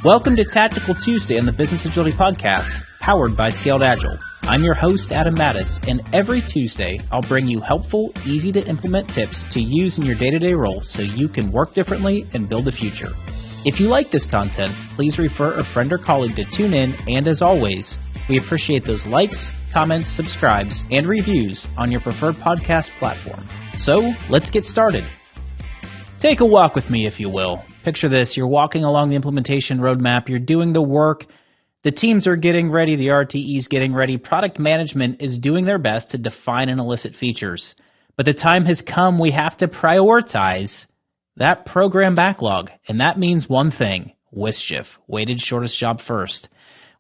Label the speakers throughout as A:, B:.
A: Welcome to Tactical Tuesday on the Business Agility Podcast, powered by Scaled Agile. I'm your host, Adam Mattis, and every Tuesday, I'll bring you helpful, easy-to-implement tips to use in your day-to-day role so you can work differently and build a future. If you like this content, please refer a friend or colleague to tune in, and as always, we appreciate those likes, comments, subscribes, and reviews on your preferred podcast platform. So, let's get started. Take a walk with me, if you will. Picture this, you're walking along the implementation roadmap, you're doing the work, the teams are getting ready, the RTE is getting ready, product management is doing their best to define and elicit features. But the time has come, we have to prioritize that program backlog, and that means one thing, WSJF, weighted shortest job first.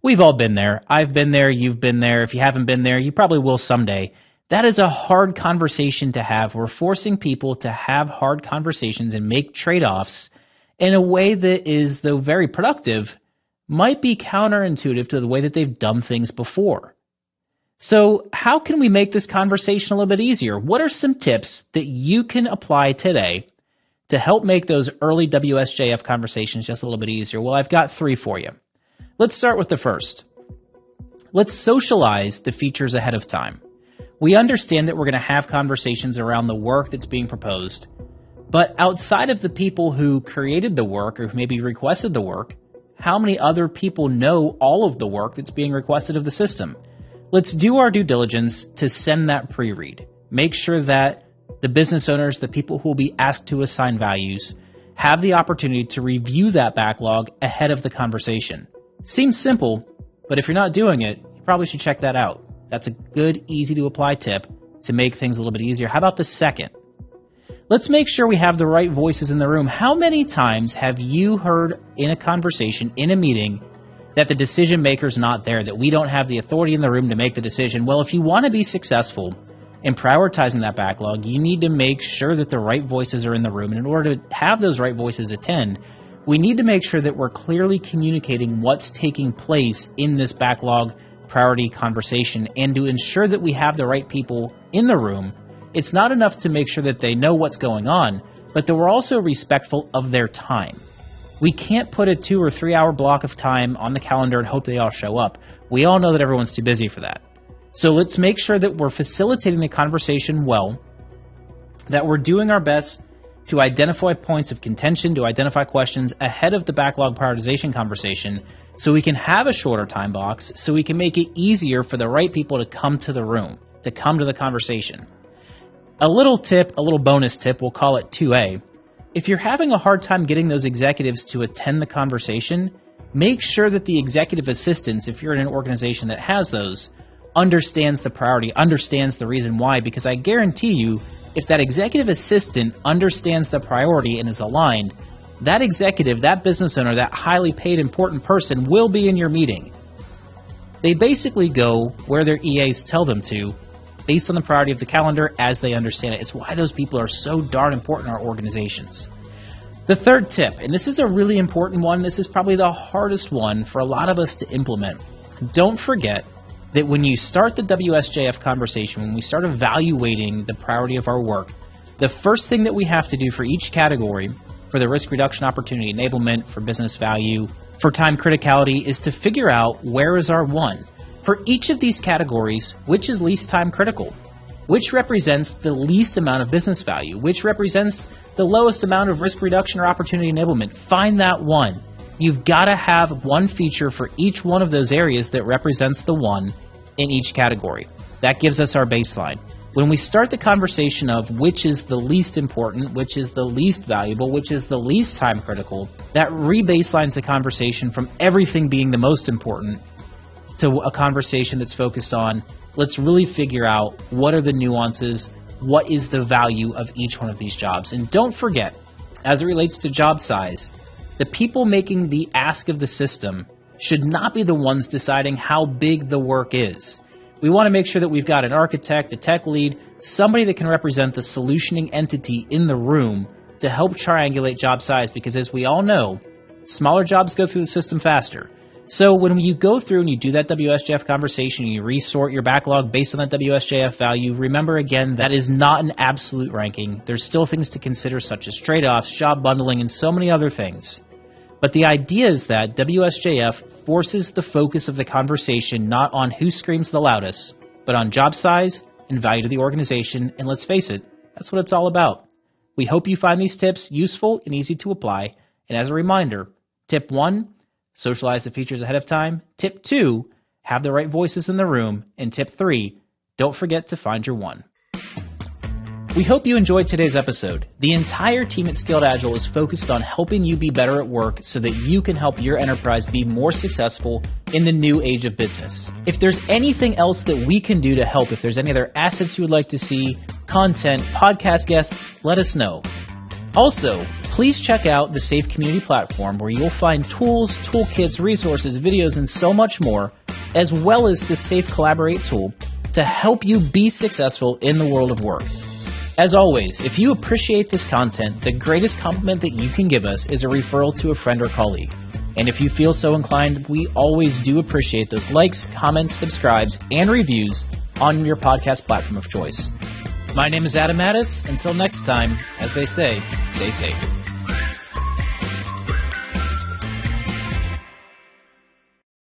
A: We've all been there. I've been there, you've been there. If you haven't been there, you probably will someday. That is a hard conversation to have. We're forcing people to have hard conversations and make trade-offs in a way that is, though very productive, might be counterintuitive to the way that they've done things before. So how can we make this conversation a little bit easier? What are some tips that you can apply today to help make those early WSJF conversations just a little bit easier? Well, I've got 3 for you. Let's start with the first. Let's socialize the features ahead of time. We understand that we're going to have conversations around the work that's being proposed, but outside of the people who created the work or who maybe requested the work, how many other people know all of the work that's being requested of the system? Let's do our due diligence to send that pre-read. Make sure that the business owners, the people who will be asked to assign values, have the opportunity to review that backlog ahead of the conversation. Seems simple, but if you're not doing it, you probably should check that out. That's a good, easy-to-apply tip to make things a little bit easier. How about the second? Let's make sure we have the right voices in the room. How many times have you heard in a conversation, in a meeting, that the decision maker's not there, that we don't have the authority in the room to make the decision? Well, if you want to be successful in prioritizing that backlog, you need to make sure that the right voices are in the room. And in order to have those right voices attend, we need to make sure that we're clearly communicating what's taking place in this backlog priority conversation. And to ensure that we have the right people in the room, it's not enough to make sure that they know what's going on, but that we're also respectful of their time. We can't put a 2 or 3 hour block of time on the calendar and hope they all show up. We all know that everyone's too busy for that. So let's make sure that we're facilitating the conversation well, that we're doing our best to identify points of contention, to identify questions ahead of the backlog prioritization conversation, so we can have a shorter time box, so we can make it easier for the right people to come to the room, to come to the conversation. A little tip, a little bonus tip, we'll call it 2A. If you're having a hard time getting those executives to attend the conversation, make sure that the executive assistants, if you're in an organization that has those, understands the priority, understands the reason why, because I guarantee you, if that executive assistant understands the priority and is aligned, that executive, that business owner, that highly paid important person will be in your meeting. They basically go where their EAs tell them to, based on the priority of the calendar as they understand it. It's why those people are so darn important in our organizations. The third tip, and this is a really important one, this is probably the hardest one for a lot of us to implement. Don't forget that when you start the WSJF conversation, when we start evaluating the priority of our work, the first thing that we have to do for each category, for the risk reduction opportunity enablement, for business value, for time criticality, is to figure out where is our one. For each of these categories, which is least time critical? Which represents the least amount of business value? Which represents the lowest amount of risk reduction or opportunity enablement? Find that one. You've got to have one feature for each one of those areas that represents the one in each category. That gives us our baseline. When we start the conversation of which is the least important, which is the least valuable, which is the least time critical, that re-baselines the conversation from everything being the most important to a conversation that's focused on, let's really figure out what are the nuances, what is the value of each one of these jobs. And don't forget, as it relates to job size, the people making the ask of the system should not be the ones deciding how big the work is. We want to make sure that we've got an architect, a tech lead, somebody that can represent the solutioning entity in the room to help triangulate job size, because as we all know, smaller jobs go through the system faster. So when you go through and you do that WSJF conversation, you resort your backlog based on that WSJF value, remember again, that is not an absolute ranking. There's still things to consider such as trade-offs, job bundling, and so many other things. But the idea is that WSJF forces the focus of the conversation not on who screams the loudest, but on job size and value to the organization, and let's face it, that's what it's all about. We hope you find these tips useful and easy to apply, and as a reminder, tip 1, socialize the features ahead of time. Tip 2, have the right voices in the room. And tip 3, don't forget to find your one. We hope you enjoyed today's episode. The entire team at Scaled Agile is focused on helping you be better at work so that you can help your enterprise be more successful in the new age of business. If there's anything else that we can do to help, if there's any other assets you would like to see, content, podcast guests, let us know. Also, please check out the Safe Community platform where you'll find tools, toolkits, resources, videos, and so much more, as well as the Safe Collaborate tool to help you be successful in the world of work. As always, if you appreciate this content, the greatest compliment that you can give us is a referral to a friend or colleague. And if you feel so inclined, we always do appreciate those likes, comments, subscribes, and reviews on your podcast platform of choice. My name is Adam Mattis. Until next time, as they say, stay safe.